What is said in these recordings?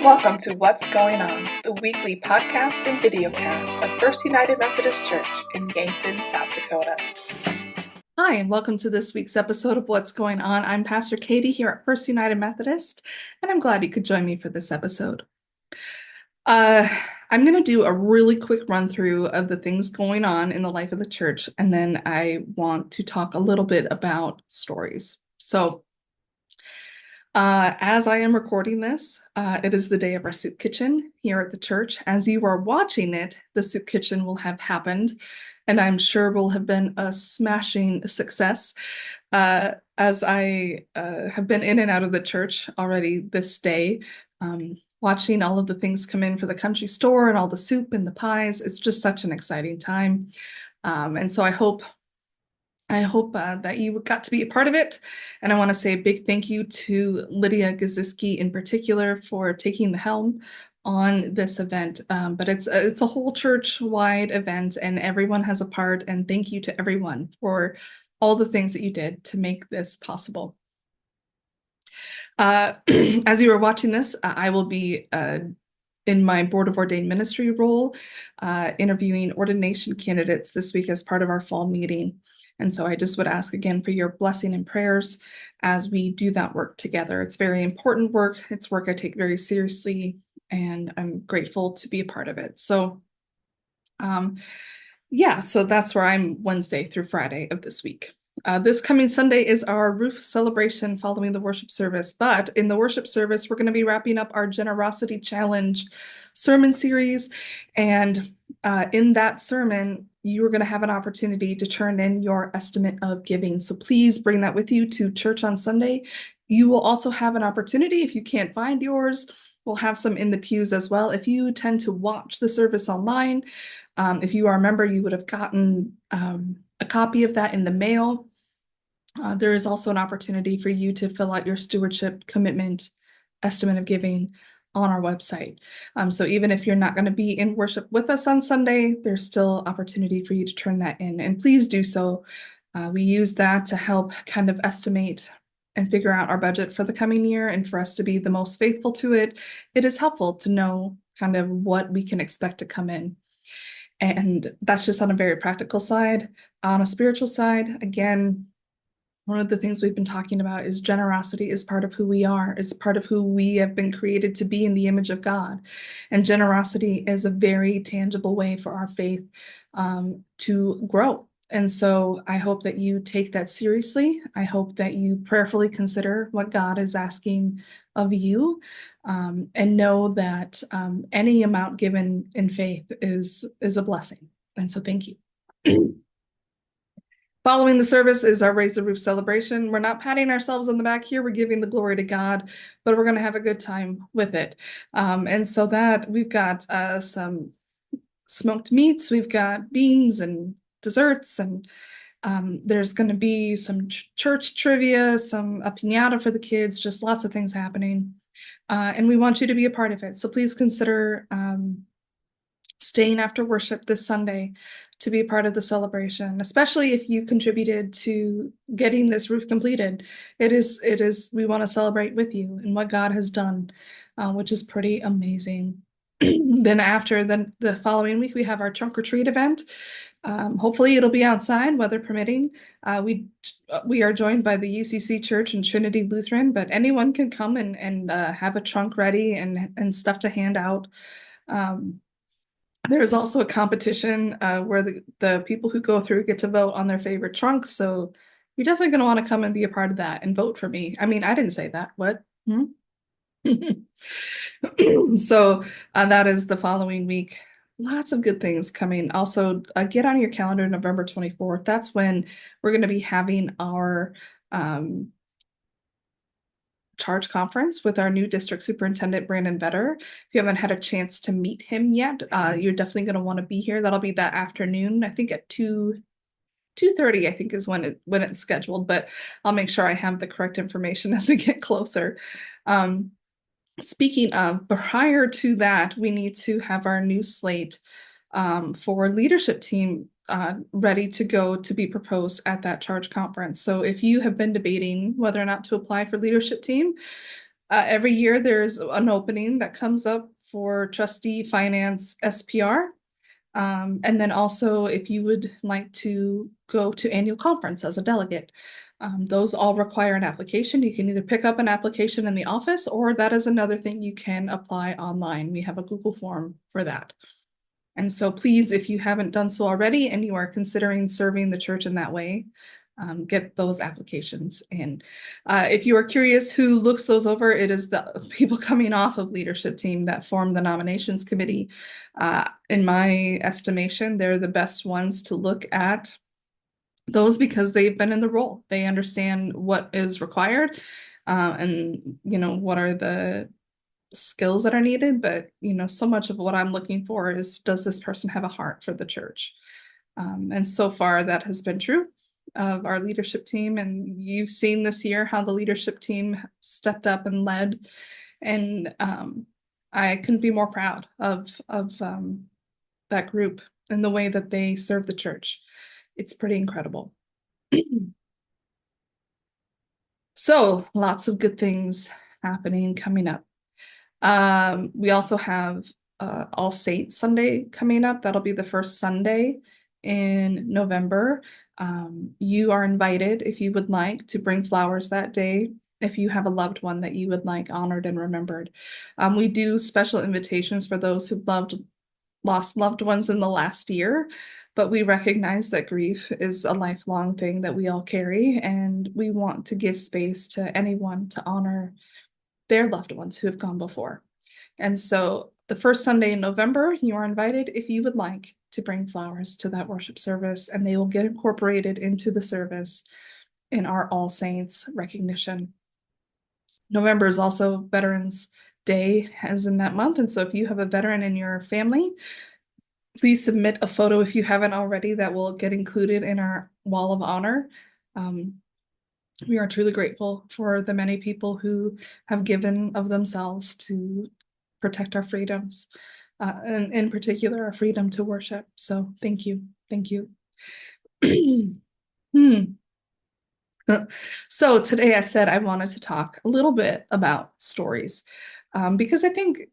Welcome to What's Going On, the weekly podcast and videocast of First United Methodist Church in Yankton, South Dakota. Hi, and welcome to this week's episode of What's Going On. I'm Pastor Katie here at First United Methodist, and I'm glad you could join me for this episode. I'm going to do a really quick run through of the things going on in the life of the church, and then I want to talk a little bit about stories. So, as I am recording this, it is the day of our soup kitchen here at the church. As you are watching it, the soup kitchen will have happened, and I'm sure will have been a smashing success. As I have been in and out of the church already this day, watching all of the things come in for the country store and all the soup and the pies. It's just such an exciting time. And so I hope that you got to be a part of it. And I want to say a big thank you to Lydia Gaziski in particular for taking the helm on this event. But it's a whole church-wide event and everyone has a part. And thank you to everyone for all the things that you did to make this possible. As you are watching this, I will be in my Board of Ordained Ministry role, interviewing ordination candidates this week as part of our fall meeting. And so I just would ask again for your blessing and prayers as we do that work together. It's very important work. It's work I take very seriously, and I'm grateful to be a part of it. So, so that's where I'm Wednesday through Friday of this week. This coming Sunday is our roof celebration following the worship service. But in the worship service, we're going to be wrapping up our Generosity Challenge sermon series. And in that sermon, you're going to have an opportunity to turn in your estimate of giving. So please bring that with you to church on Sunday. You will also have an opportunity, if you can't find yours, we'll have some in the pews as well. If you tend to watch the service online, if you are a member, you would have gotten a copy of that in the mail. There is also an opportunity for you to fill out your stewardship commitment estimate of giving on our website. So even if you're not going to be in worship with us on Sunday, there's still opportunity for you to turn that in. And please do so. We use that to help kind of estimate and figure out our budget for the coming year, and for us to be the most faithful to it. It is helpful to know kind of what we can expect to come in. And that's just on a very practical side. On a spiritual side, again, one of the things we've been talking about is generosity is part of who we are. It's part of who we have been created to be in the image of God. And generosity is a very tangible way for our faith to grow. And so I hope that you take that seriously. I hope that you prayerfully consider what God is asking of you, and know that any amount given in faith is a blessing. And so thank you. Following the service is our Raise the Roof celebration. We're not patting ourselves on the back here. We're giving the glory to God, but we're going to have a good time with it. And so that we've got some smoked meats, we've got beans and desserts, and there's going to be some church trivia, a piñata for the kids, just lots of things happening. And we want you to be a part of it. So please consider staying after worship this Sunday to be a part of the celebration, especially if you contributed to getting this roof completed. We want to celebrate with you and what God has done, which is pretty amazing. Then after the following week, we have our trunk or treat event. Hopefully it'll be outside, weather permitting. We are joined by the UCC Church and Trinity Lutheran, but anyone can come and have a trunk ready and stuff to hand out. There's also a competition where the people who go through get to vote on their favorite trunks. So you're definitely going to want to come and be a part of that and vote for me. I mean, I didn't say that. What? So that is the following week. Lots of good things coming. Also, get on your calendar November 24th. That's when we're going to be having our charge conference with our new district superintendent, Brandon Vetter. If you haven't had a chance to meet him yet, you're definitely going to want to be here. That'll be that afternoon, I think at 2:30, I think is when it's scheduled, but I'll make sure I have the correct information as we get closer. Speaking of, prior to that, we need to have our new slate for leadership team ready to go to be proposed at that charge conference. So if you have been debating whether or not to apply for leadership team, Every year there's an opening that comes up for trustee finance SPR. And then also if you would like to go to annual conference as a delegate, those all require an application. You can either pick up an application in the office, or that is another thing you can apply online. We have a Google form for that. And so please, if you haven't done so already and you are considering serving the church in that way, get those applications in. If you are curious who looks those over, it is the people coming off of leadership team that form the nominations committee. In my estimation, they're the best ones to look at those because they've been in the role. They understand what is required, and what are the skills that are needed. But so much of what I'm looking for is, does this person have a heart for the church? And so far that has been true of our leadership team. And you've seen this year how the leadership team stepped up and led. And I couldn't be more proud of that group and the way that they serve the church. It's pretty incredible. So lots of good things happening coming up. We also have All Saints Sunday coming up. That'll be the first Sunday in November. You are invited, if you would like, to bring flowers that day if you have a loved one that you would like honored and remembered. We do special invitations for those who've lost loved ones in the last year, but we recognize that grief is a lifelong thing that we all carry, and we want to give space to anyone to honor their loved ones who have gone before. And so the first Sunday in November, you are invited, if you would like, to bring flowers to that worship service, and they will get incorporated into the service in our All Saints recognition. November is also Veterans Day, as in that month. And so if you have a veteran in your family, please submit a photo if you haven't already. That will get included in our Wall of Honor. We are truly grateful for the many people who have given of themselves to protect our freedoms, and in particular, our freedom to worship. So thank you. Thank you. So today I said I wanted to talk a little bit about stories, because I think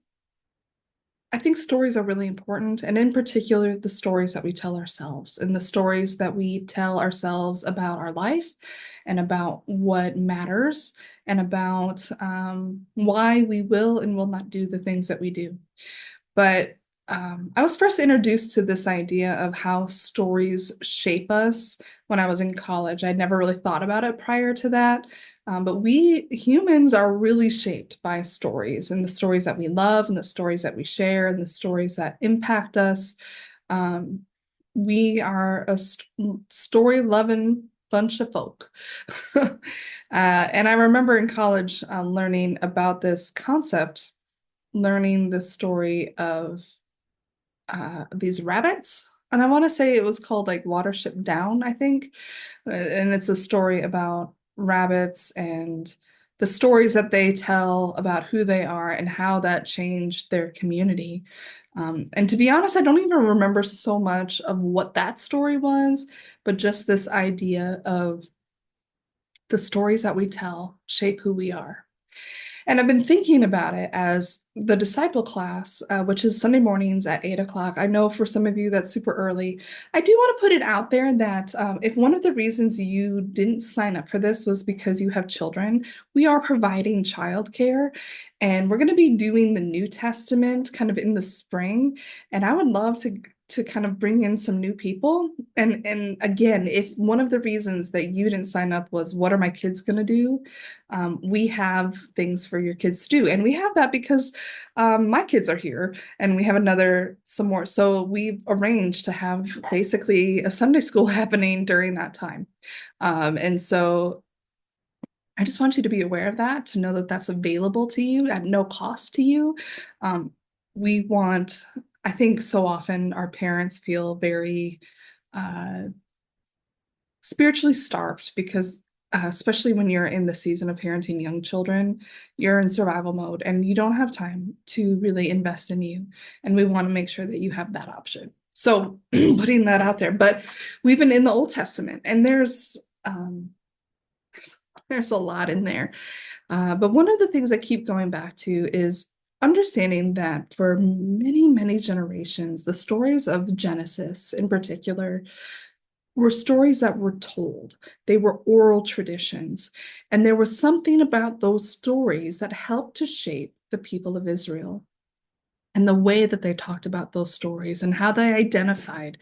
stories are really important, and in particular, the stories that we tell ourselves and the stories that we tell ourselves about our life and about what matters and about why we will and will not do the things that we do. But I was first introduced to this idea of how stories shape us when I was in college. I'd never really thought about it prior to that. But we humans are really shaped by stories, and the stories that we love and the stories that we share and the stories that impact us. We are a story-loving bunch of folk. And I remember in college learning about this concept, learning the story of these rabbits. And I want to say it was called like Watership Down, I think. And it's a story about rabbits and the stories that they tell about who they are and how that changed their community. And to be honest, I don't even remember so much of what that story was, but just this idea of the stories that we tell shape who we are. And I've been thinking about it as the disciple class, which is Sunday mornings at 8 o'clock. I know for some of you that's super early. I do want to put it out there that if one of the reasons you didn't sign up for this was because you have children, we are providing childcare, and we're going to be doing the New Testament kind of in the spring. And I would love to kind of bring in some new people. And again, if one of the reasons that you didn't sign up was, what are my kids going to do? We have things for your kids to do. And we have that because my kids are here, and we have some more. So we've arranged to have basically a Sunday school happening during that time. And so I just want you to be aware of that, to know that that's available to you at no cost to you. I think so often our parents feel very spiritually starved because especially when you're in the season of parenting young children, you're in survival mode and you don't have time to really invest in you. And we want to make sure that you have that option. So putting that out there, but we've been in the Old Testament, and there's a lot in there. But one of the things I keep going back to is understanding that for many, many generations, the stories of Genesis in particular were stories that were told. They were oral traditions. And there was something about those stories that helped to shape the people of Israel and the way that they talked about those stories and how they identified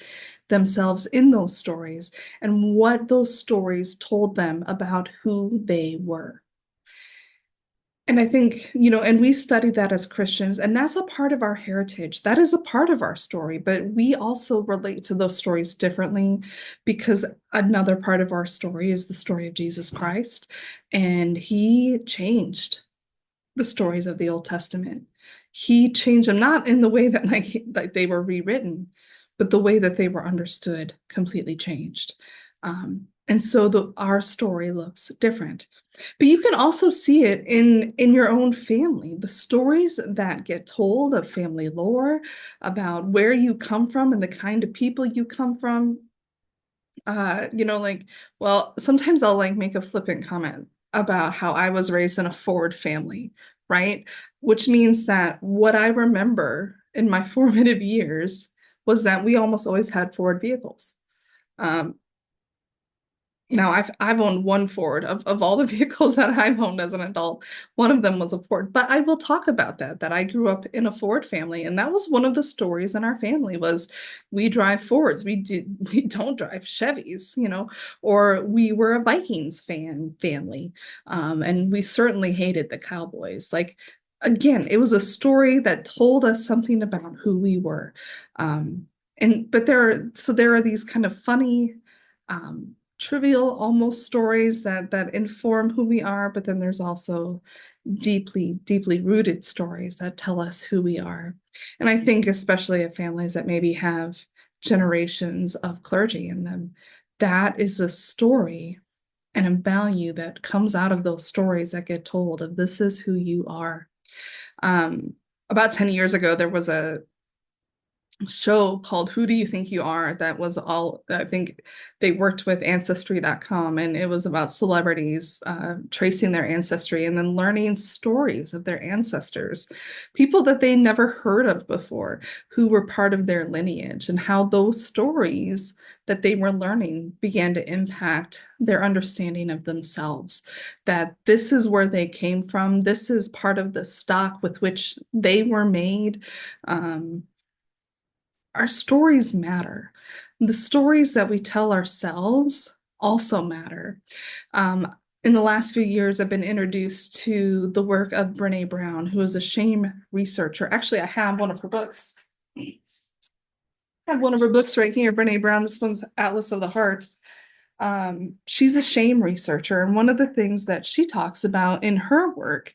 themselves in those stories and what those stories told them about who they were. And I think, and we study that as Christians, and that's a part of our heritage. That is a part of our story, but we also relate to those stories differently because another part of our story is the story of Jesus Christ. And he changed the stories of the Old Testament. He changed them not in the way that like they were rewritten, but the way that they were understood completely changed. And so our story looks different. But you can also see it in your own family. The stories that get told of family lore, about where you come from and the kind of people you come from. Like, well, sometimes I'll like make a flippant comment about how I was raised in a Ford family, right? Which means that what I remember in my formative years was that we almost always had Ford vehicles. Um, Now, I've owned one Ford of all the vehicles that I've owned as an adult. One of them was a Ford, but I will talk about that I grew up in a Ford family, and that was one of the stories in our family was we drive Fords. We don't drive Chevys, or we were a Vikings family, and we certainly hated the Cowboys. Like again, it was a story that told us something about who we were, but there are these kind of funny. Trivial almost stories that inform who we are, but then there's also deeply, deeply rooted stories that tell us who we are. And I think especially of families that maybe have generations of clergy in them, that is a story and a value that comes out of those stories that get told of this is who you are. Um, about 10 years ago, there was a show called Who Do You Think You Are that was all, I think they worked with Ancestry.com, and it was about celebrities tracing their ancestry and then learning stories of their ancestors, people that they never heard of before who were part of their lineage, and how those stories that they were learning began to impact their understanding of themselves, that this is where they came from, this is part of the stock with which they were made. Our stories matter. The stories that we tell ourselves also matter. In the last few years, I've been introduced to the work of Brene Brown, who is a shame researcher. Actually, I have one of her books. I have one of her books right here, Brene Brown. This one's Atlas of the Heart. She's a shame researcher, and one of the things that she talks about in her work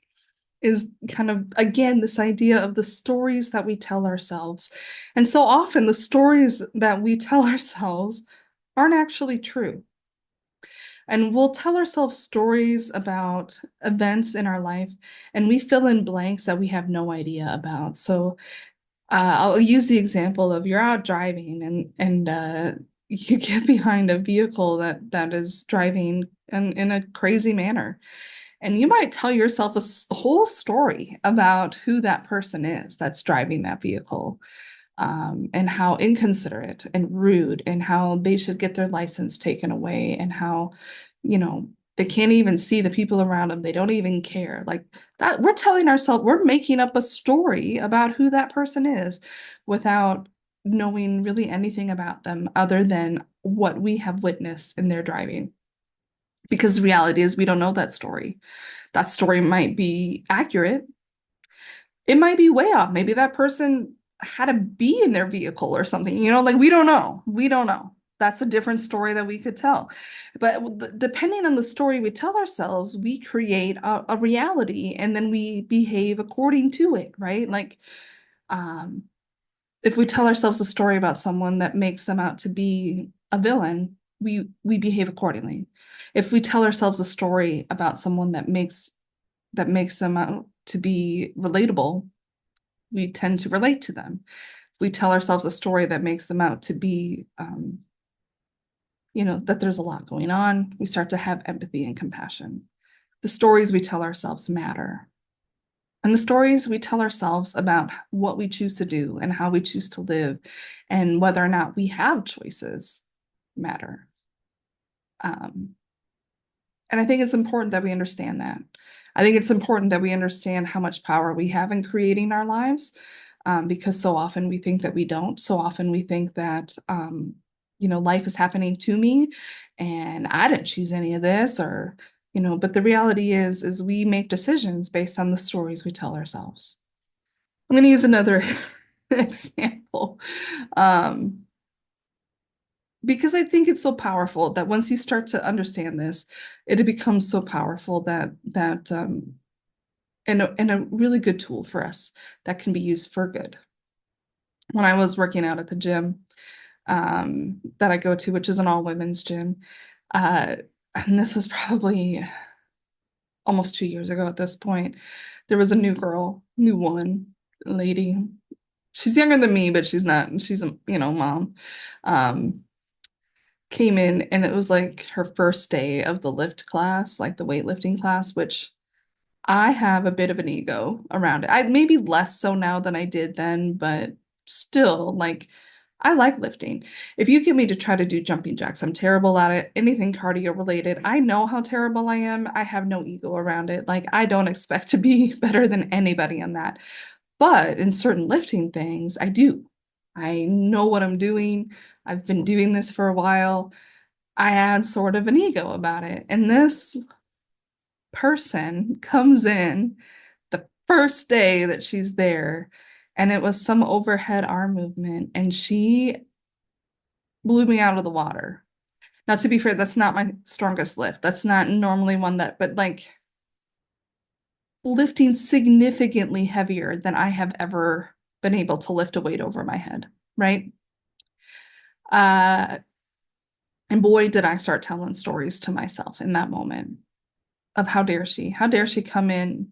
is kind of, again, this idea of the stories that we tell ourselves. And so often the stories that we tell ourselves aren't actually true. And we'll tell ourselves stories about events in our life, and we fill in blanks that we have no idea about. So I'll use the example of you're out driving and you get behind a vehicle that is driving in a crazy manner. And you might tell yourself a whole story about who that person is that's driving that vehicle, and how inconsiderate and rude, and how they should get their license taken away, and how, you know, they can't even see the people around them. They don't even care. Like that, we're telling ourselves, we're making up a story about who that person is without knowing really anything about them other than what we have witnessed in their driving. Because the reality is, we don't know that story. That story might be accurate. It might be way off. Maybe that person had a bee in their vehicle or something, like we don't know. We don't know. That's a different story that we could tell. But depending on the story we tell ourselves, we create a reality and then we behave according to it, right? Like, um, if we tell ourselves a story about someone that makes them out to be a villain, we behave accordingly. If we tell ourselves a story about someone that makes them out to be relatable, we tend to relate to them. If we tell ourselves a story that makes them out to be, that there's a lot going on, we start to have empathy and compassion. the stories we tell ourselves matter. And the stories we tell ourselves about what we choose to do and how we choose to live and whether or not we have choices matter. Um, and I think it's important that we understand that. I think it's important that we understand how much power we have in creating our lives, because so often we think that we don't. So often we think that, life is happening to me and I didn't choose any of this, or, but the reality is we make decisions based on the stories we tell ourselves. I'm going to use another example. Um, because I think it's so powerful that once you start to understand this, it becomes so powerful that and a really good tool for us that can be used for good. When I was working out at the gym that I go to, which is an all women's gym, uh, and this was probably almost 2 years ago at this point, there was a new girl, new woman, lady. She's younger than me, but she's not. She's a mom. Um, Came in and it was like her first day of the lift class, like the weightlifting class, which I have a bit of an ego around it. I maybe less so now than I did then, but still, like, I like lifting. If you get me to try to do jumping jacks, I'm terrible at it. Anything cardio related, I know how terrible I am. I have no ego around it. Like, I don't expect to be better than anybody on that. But in certain lifting things, I do. I know what I'm doing. I've been doing this for a while. I had sort of an ego about it. And this person comes in the first day that she's there, and it was some overhead arm movement, and she blew me out of the water. Now, to be fair, that's not my strongest lift. That's not normally one that, but like lifting significantly heavier than I have ever been able to lift a weight over my head, right? Uh, and boy, did I start telling stories to myself in that moment of how dare she come in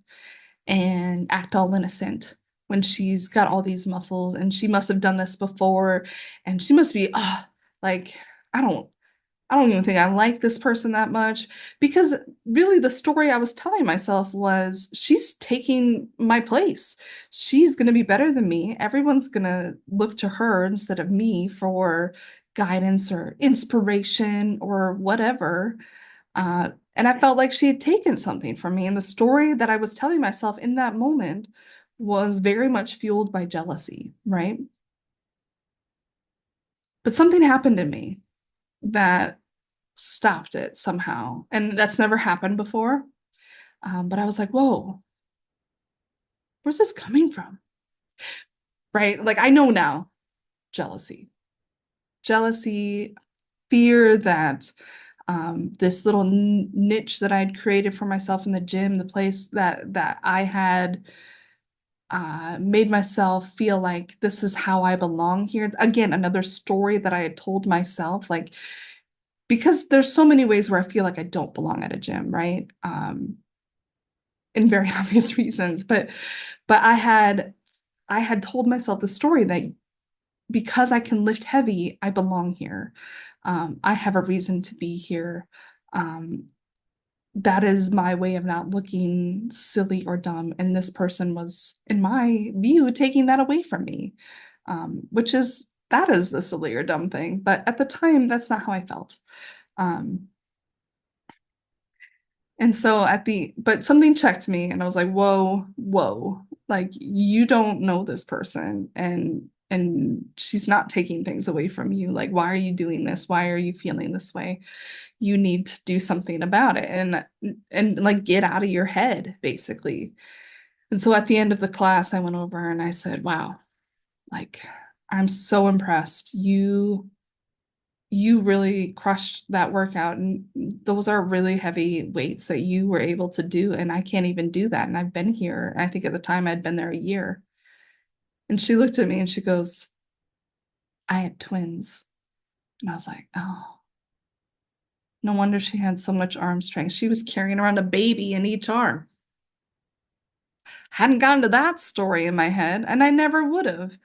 and act all innocent when she's got all these muscles and she must have done this before and she must be like I don't I don't even think I like this person that much, because really the story I was telling myself was she's taking my place. She's going to be better than me. Everyone's going to look to her instead of me for guidance or inspiration or whatever. And I felt like she had taken something from me. And the story that I was telling myself in that moment was very much fueled by jealousy, right? But something happened to me that stopped it somehow. And that's never happened before. But I was like, whoa, where's this coming from? Right? Like I know now, jealousy, jealousy, fear that this little niche that I'd created for myself in the gym, the place that I had made myself feel like this is how I belong here. Again, another story that I had told myself, like, because there's so many ways where I feel like I don't belong at a gym, right? In very obvious reasons, but I had told myself the story that because I can lift heavy, I belong here. I have a reason to be here. Um, that is my way of not looking silly or dumb. And this person was, in my view, taking that away from me, which is that is the silly or dumb thing. But at the time, that's not how I felt. Um, and so but something checked me and I was like, whoa, whoa, like you don't know this person and she's not taking things away from you. Like, why are you doing this? Why are you feeling this way? You need to do something about it and like get out of your head, basically. And so at the end of the class, I went over and I said, wow, like I'm so impressed. You really crushed that workout, and those are really heavy weights that you were able to do, and I can't even do that, and I've been here. I think at the time I'd been there a year. And she looked at me and she goes, I had twins. And I was like, oh, no wonder she had so much arm strength. She was carrying around a baby in each arm. Hadn't gotten to that story in my head, and I never would have.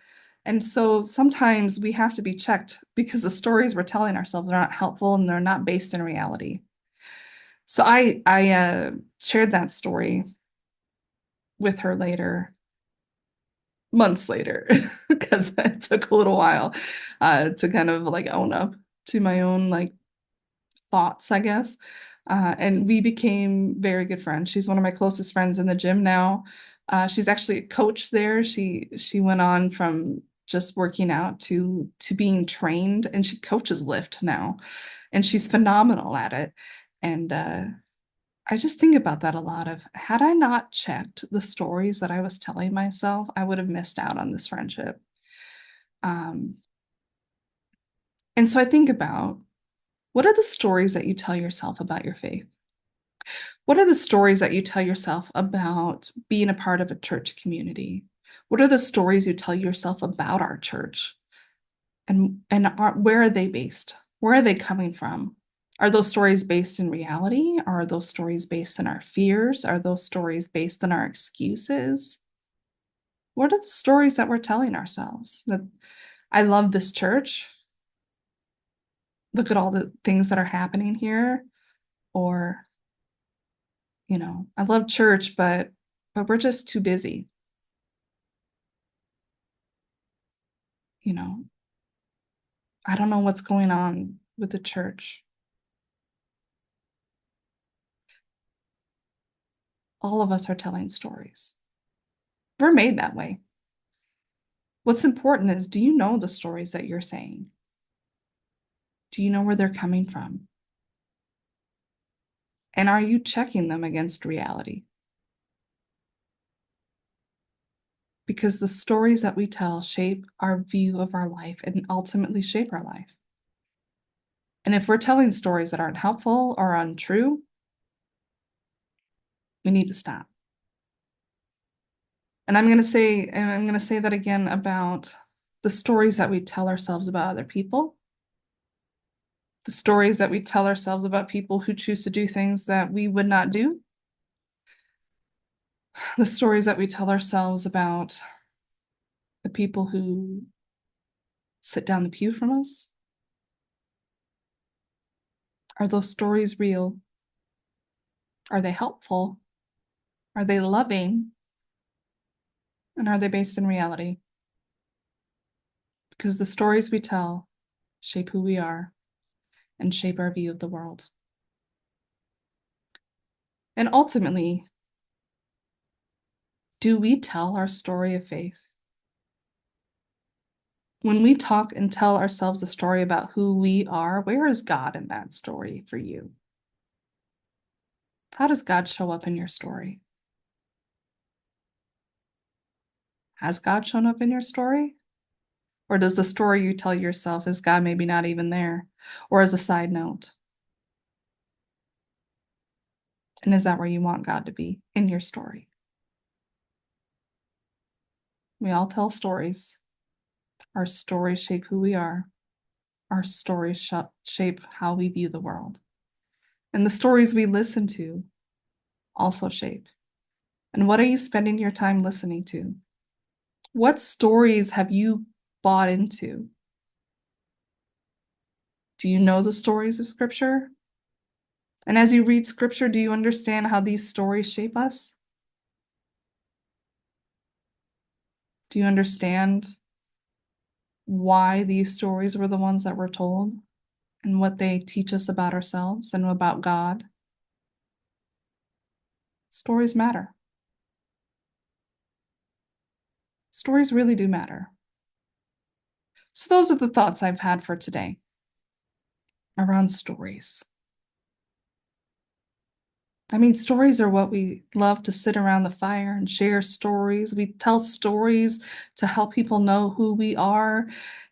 And so sometimes we have to be checked because the stories we're telling ourselves are not helpful and they're not based in reality. So shared that story with her later, months later, because it took a little while to kind of like own up to my own like thoughts, I guess. And we became very good friends. She's one of my closest friends in the gym now. She's actually a coach there. She went on from just working out to being trained, and she coaches lift now, and she's phenomenal at it. And I just think about that a lot of had I not checked the stories that I was telling myself, I would have missed out on this friendship. Um, and so I think about what are the stories that you tell yourself about your faith? What are the stories that you tell yourself about being a part of a church community? What are the stories you tell yourself about our church? Where are they based? Where are they coming from? Are those stories based in reality? Are those stories based in our fears? Are those stories based in our excuses? What are the stories that we're telling ourselves? That I love this church. Look at all the things that are happening here. Or, I love church, but we're just too busy. You know, I don't know what's going on with the church. All of us are telling stories. We're made that way. What's important is, do you know the stories that you're saying? Do you know where they're coming from? And are you checking them against reality? Because the stories that we tell shape our view of our life and ultimately shape our life. And if we're telling stories that aren't helpful or untrue, we need to stop. And I'm going to say that again about the stories that we tell ourselves about other people, the stories that we tell ourselves about people who choose to do things that we would not do, the stories that we tell ourselves about the people who sit down the pew from us. Are those stories real? Are they helpful? Are they loving? And are they based in reality? Because the stories we tell shape who we are and shape our view of the world. And ultimately, do we tell our story of faith? When we talk and tell ourselves a story about who we are, where is God in that story for you? How does God show up in your story? Has God shown up in your story? Or does the story you tell yourself is God maybe not even there? Or as a side note? And is that where you want God to be in your story? We all tell stories. Our stories shape who we are. Our stories shape how we view the world. And the stories we listen to also shape. And what are you spending your time listening to? What stories have you bought into? Do you know the stories of Scripture? And as you read Scripture, do you understand how these stories shape us? Do you understand why these stories were the ones that were told and what they teach us about ourselves and about God? Stories matter. Stories really do matter. So those are the thoughts I've had for today around stories. I mean, stories are what we love to sit around the fire and share stories. We tell stories to help people know who we are,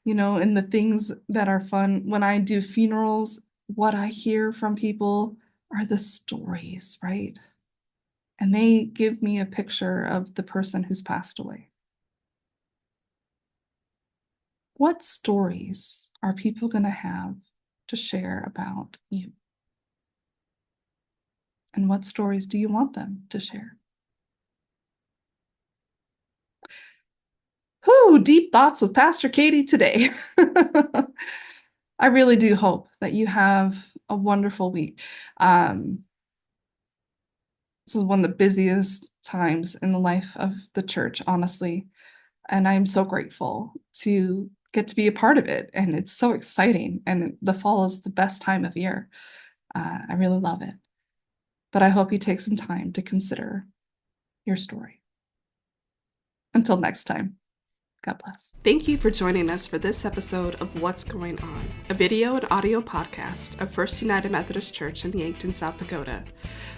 and the things that are fun. When I do funerals, what I hear from people are the stories, right? And they give me a picture of the person who's passed away. What stories are people going to have to share about you? And what stories do you want them to share? Whew, deep thoughts with Pastor Katie today. I really do hope that you have a wonderful week. Um, This is one of the busiest times in the life of the church, honestly. And I'm so grateful to get to be a part of it. And it's so exciting. And the fall is the best time of year. I really love it. But I hope you take some time to consider your story. Until next time, God bless. Thank you for joining us for this episode of What's Going On, a video and audio podcast of First United Methodist Church in Yankton, South Dakota.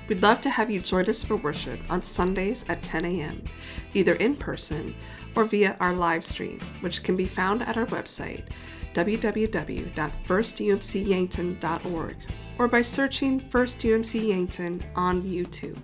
We'd love to have you join us for worship on Sundays at 10 a.m., either in person or via our live stream, which can be found at our website, www.firstumcyankton.org, or by searching First UMC Yankton on YouTube.